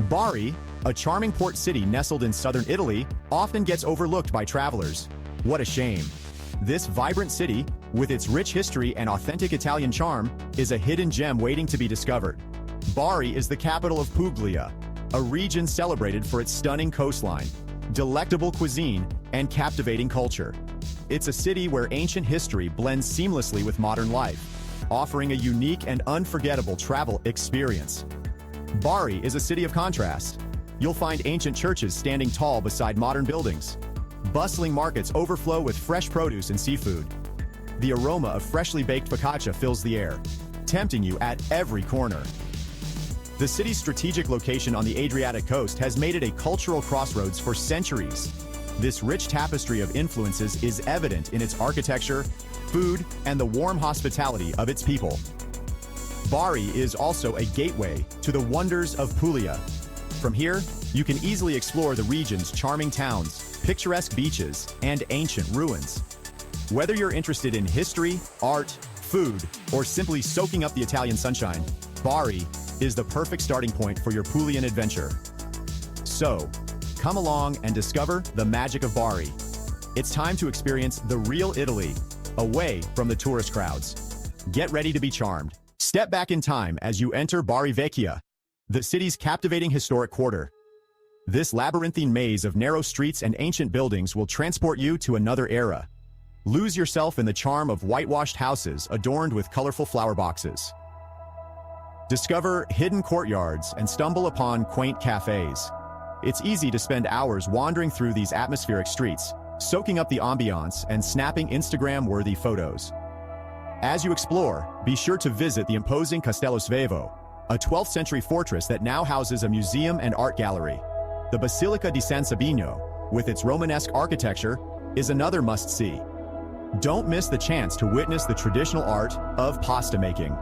Bari, a charming port city nestled in southern Italy, often gets overlooked by travelers. What a shame. This vibrant city, with its rich history and authentic Italian charm, is a hidden gem waiting to be discovered. Bari is the capital of Puglia, a region celebrated for its stunning coastline, delectable cuisine, and captivating culture. It's a city where ancient history blends seamlessly with modern life, offering a unique and unforgettable travel experience. Bari is a city of contrast. You'll find ancient churches standing tall beside modern buildings. Bustling markets overflow with fresh produce and seafood. The aroma of freshly baked focaccia fills the air, tempting you at every corner. The city's strategic location on the Adriatic coast has made it a cultural crossroads for centuries. This rich tapestry of influences is evident in its architecture, food, and the warm hospitality of its people. Bari is also a gateway to the wonders of Puglia. From here, you can easily explore the region's charming towns, picturesque beaches, and ancient ruins. Whether you're interested in history, art, food, or simply soaking up the Italian sunshine, Bari is the perfect starting point for your Puglian adventure. So, come along and discover the magic of Bari. It's time to experience the real Italy, away from the tourist crowds. Get ready to be charmed. Step back in time as you enter Bari Vecchia, the city's captivating historic quarter. This labyrinthine maze of narrow streets and ancient buildings will transport you to another era. Lose yourself in the charm of whitewashed houses adorned with colorful flower boxes. Discover hidden courtyards and stumble upon quaint cafes. It's easy to spend hours wandering through these atmospheric streets, soaking up the ambiance and snapping Instagram-worthy photos. As you explore, be sure to visit the imposing Castello Svevo, a 12th century fortress that now houses a museum and art gallery. The Basilica di San Sabino, with its Romanesque architecture, is another must-see. Don't miss the chance to witness the traditional art of pasta making.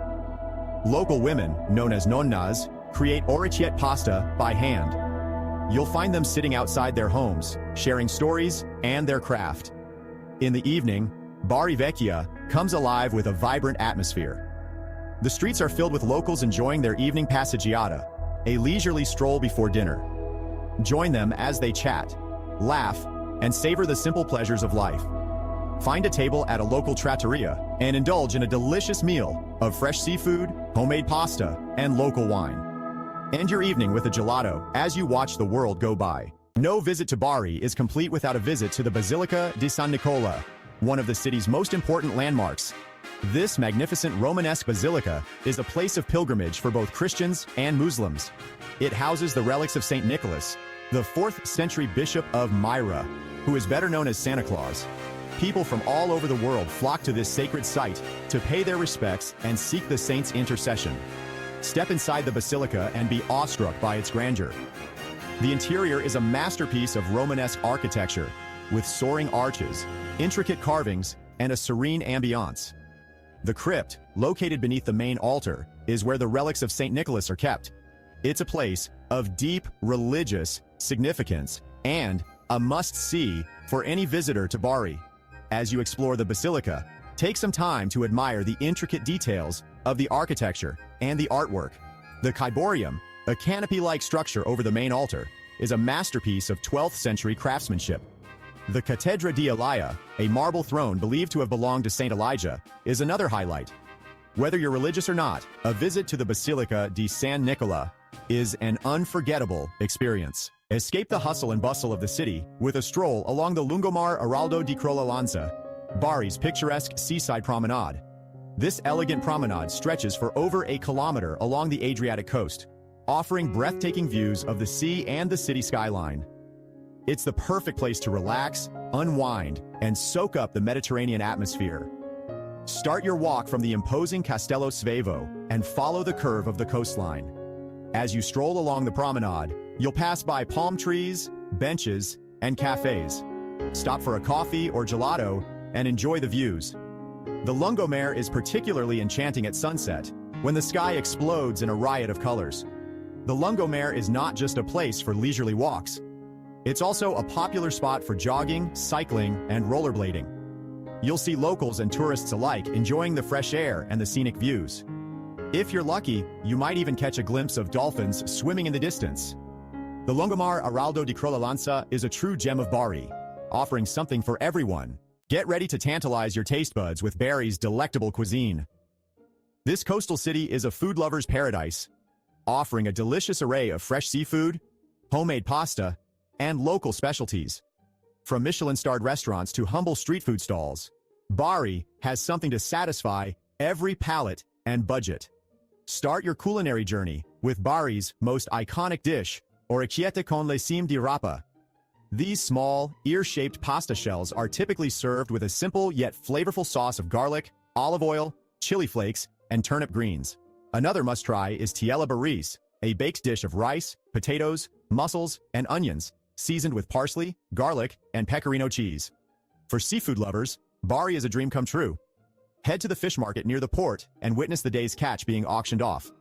Local women, known as nonnas, create orecchiette pasta by hand. You'll find them sitting outside their homes, sharing stories and their craft. In the evening, Bari Vecchia comes alive with a vibrant atmosphere. The streets are filled with locals enjoying their evening passeggiata, a leisurely stroll before dinner. Join them as they chat, laugh, and savor the simple pleasures of life. Find a table at a local trattoria and indulge in a delicious meal of fresh seafood, homemade pasta, and local wine. End your evening with a gelato as you watch the world go by. No visit to Bari is complete without a visit to the Basilica di San Nicola, one of the city's most important landmarks. This magnificent Romanesque basilica is a place of pilgrimage for both Christians and Muslims. It houses the relics of Saint Nicholas, the 4th century bishop of Myra, who is better known as Santa Claus. People from all over the world flock to this sacred site to pay their respects and seek the saint's intercession. Step inside the basilica and be awestruck by its grandeur. The interior is a masterpiece of Romanesque architecture, with soaring arches, intricate carvings, and a serene ambiance. The crypt, located beneath the main altar, is where the relics of Saint Nicholas are kept. It's a place of deep religious significance and a must-see for any visitor to Bari. As you explore the basilica, take some time to admire the intricate details of the architecture and the artwork. The ciborium, a canopy-like structure over the main altar, is a masterpiece of 12th century craftsmanship. The Cathedra di Elia, a marble throne believed to have belonged to Saint Elijah, is another highlight. Whether you're religious or not, a visit to the Basilica di San Nicola is an unforgettable experience. Escape the hustle and bustle of the city with a stroll along the Lungomare Araldo di Crollalanza, Bari's picturesque seaside promenade. This elegant promenade stretches for over a kilometer along the Adriatic coast, offering breathtaking views of the sea and the city skyline. It's the perfect place to relax, unwind, and soak up the Mediterranean atmosphere. Start your walk from the imposing Castello Svevo and follow the curve of the coastline. As you stroll along the promenade, you'll pass by palm trees, benches, and cafes. Stop for a coffee or gelato and enjoy the views. The Lungomare is particularly enchanting at sunset, when the sky explodes in a riot of colors. The Lungomare is not just a place for leisurely walks. It's also a popular spot for jogging, cycling, and rollerblading. You'll see locals and tourists alike enjoying the fresh air and the scenic views. If you're lucky, you might even catch a glimpse of dolphins swimming in the distance. The Lungomar Araldo di Crollalanza is a true gem of Bari, offering something for everyone. Get ready to tantalize your taste buds with Bari's delectable cuisine. This coastal city is a food lover's paradise, offering a delicious array of fresh seafood, homemade pasta, and local specialties. From Michelin-starred restaurants to humble street food stalls, Bari has something to satisfy every palate and budget. Start your culinary journey with Bari's most iconic dish, orecchiette con le cime di rapa. These small, ear-shaped pasta shells are typically served with a simple yet flavorful sauce of garlic, olive oil, chili flakes, and turnip greens. Another must-try is tiella baris, a baked dish of rice, potatoes, mussels, and onions, seasoned with parsley, garlic, and pecorino cheese. For seafood lovers, Bari is a dream come true. Head to the fish market near the port and witness the day's catch being auctioned off.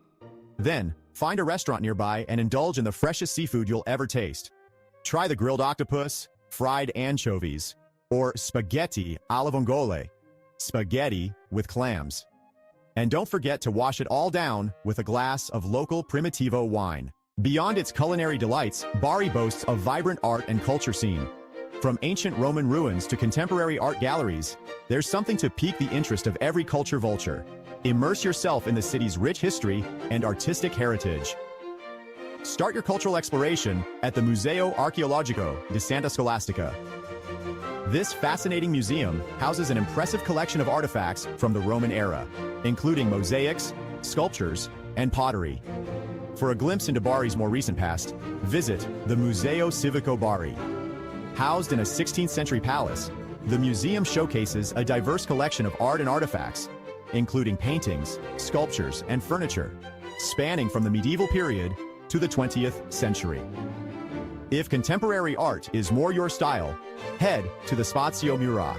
Then, find a restaurant nearby and indulge in the freshest seafood you'll ever taste. Try the grilled octopus, fried anchovies, or spaghetti alla vongole, spaghetti with clams. And don't forget to wash it all down with a glass of local Primitivo wine. Beyond its culinary delights, Bari boasts a vibrant art and culture scene. From ancient Roman ruins to contemporary art galleries, there's something to pique the interest of every culture vulture. Immerse yourself in the city's rich history and artistic heritage. Start your cultural exploration at the Museo Archeologico di Santa Scholastica. This fascinating museum houses an impressive collection of artifacts from the Roman era, including mosaics, sculptures, and pottery. For a glimpse into Bari's more recent past, visit the Museo Civico Bari. Housed in a 16th century palace, the museum showcases a diverse collection of art and artifacts, including paintings, sculptures, and furniture, spanning from the medieval period to the 20th century. If contemporary art is more your style, head to the Spazio Mura.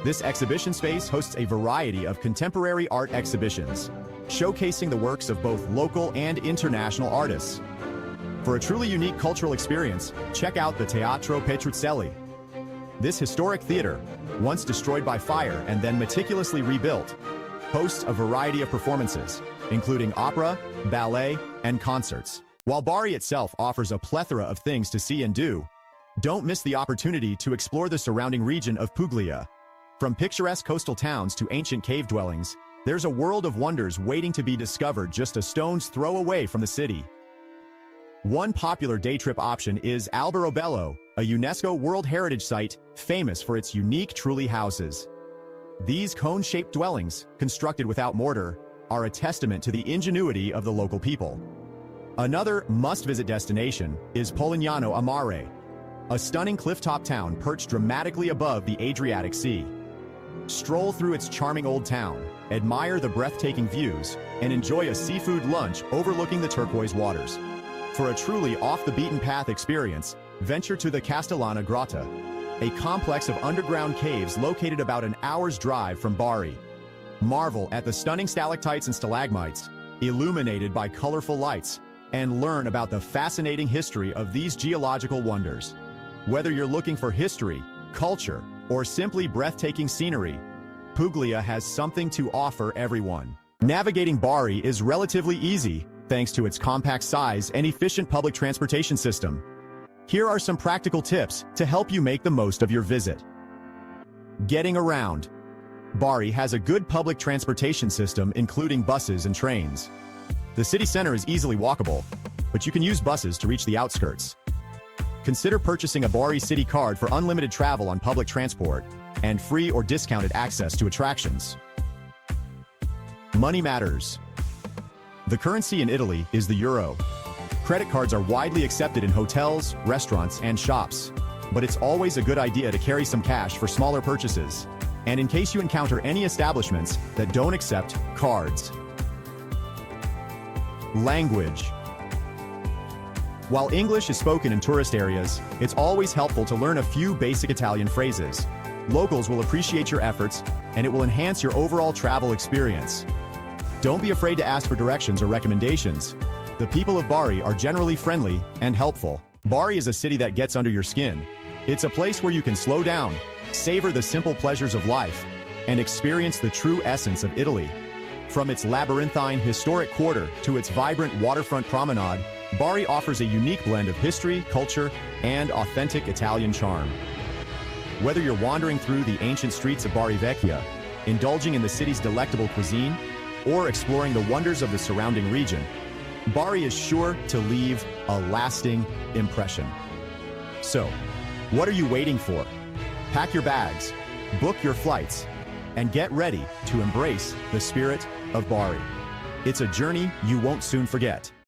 This exhibition space hosts a variety of contemporary art exhibitions, showcasing the works of both local and international artists. For a truly unique cultural experience, check out the Teatro Petruzzelli. This historic theater, once destroyed by fire and then meticulously rebuilt, hosts a variety of performances, including opera, ballet, and concerts. While Bari itself offers a plethora of things to see and do, don't miss the opportunity to explore the surrounding region of Puglia. From picturesque coastal towns to ancient cave dwellings, there's a world of wonders waiting to be discovered just a stone's throw away from the city. One popular day trip option is Alberobello, a UNESCO World Heritage Site famous for its unique trulli houses. These cone-shaped dwellings, constructed without mortar, are a testament to the ingenuity of the local people. Another must-visit destination is Polignano a Mare, a stunning cliff-top town perched dramatically above the Adriatic Sea. Stroll through its charming old town, admire the breathtaking views, and enjoy a seafood lunch overlooking the turquoise waters. For a truly off-the-beaten-path experience, venture to the Castellana Grotta, a complex of underground caves located about an hour's drive from Bari. Marvel at the stunning stalactites and stalagmites, illuminated by colorful lights, and learn about the fascinating history of these geological wonders. Whether you're looking for history, culture, or simply breathtaking scenery, Puglia has something to offer everyone. Navigating Bari is relatively easy, thanks to its compact size and efficient public transportation system. Here are some practical tips to help you make the most of your visit. Getting around. Bari has a good public transportation system, including buses and trains. The city center is easily walkable, but you can use buses to reach the outskirts. Consider purchasing a Bari City card for unlimited travel on public transport and free or discounted access to attractions. Money matters. The currency in Italy is the euro. Credit cards are widely accepted in hotels, restaurants, and shops, but it's always a good idea to carry some cash for smaller purchases, and in case you encounter any establishments that don't accept cards. Language. While English is spoken in tourist areas, it's always helpful to learn a few basic Italian phrases. Locals will appreciate your efforts, and it will enhance your overall travel experience. Don't be afraid to ask for directions or recommendations. The people of Bari are generally friendly and helpful. Bari is a city that gets under your skin. It's a place where you can slow down, savor the simple pleasures of life, and experience the true essence of Italy. From its labyrinthine historic quarter to its vibrant waterfront promenade, Bari offers a unique blend of history, culture, and authentic Italian charm. Whether you're wandering through the ancient streets of Bari Vecchia, indulging in the city's delectable cuisine, or exploring the wonders of the surrounding region, Bari is sure to leave a lasting impression. So, what are you waiting for? Pack your bags, book your flights, and get ready to embrace the spirit of Bari. It's a journey you won't soon forget.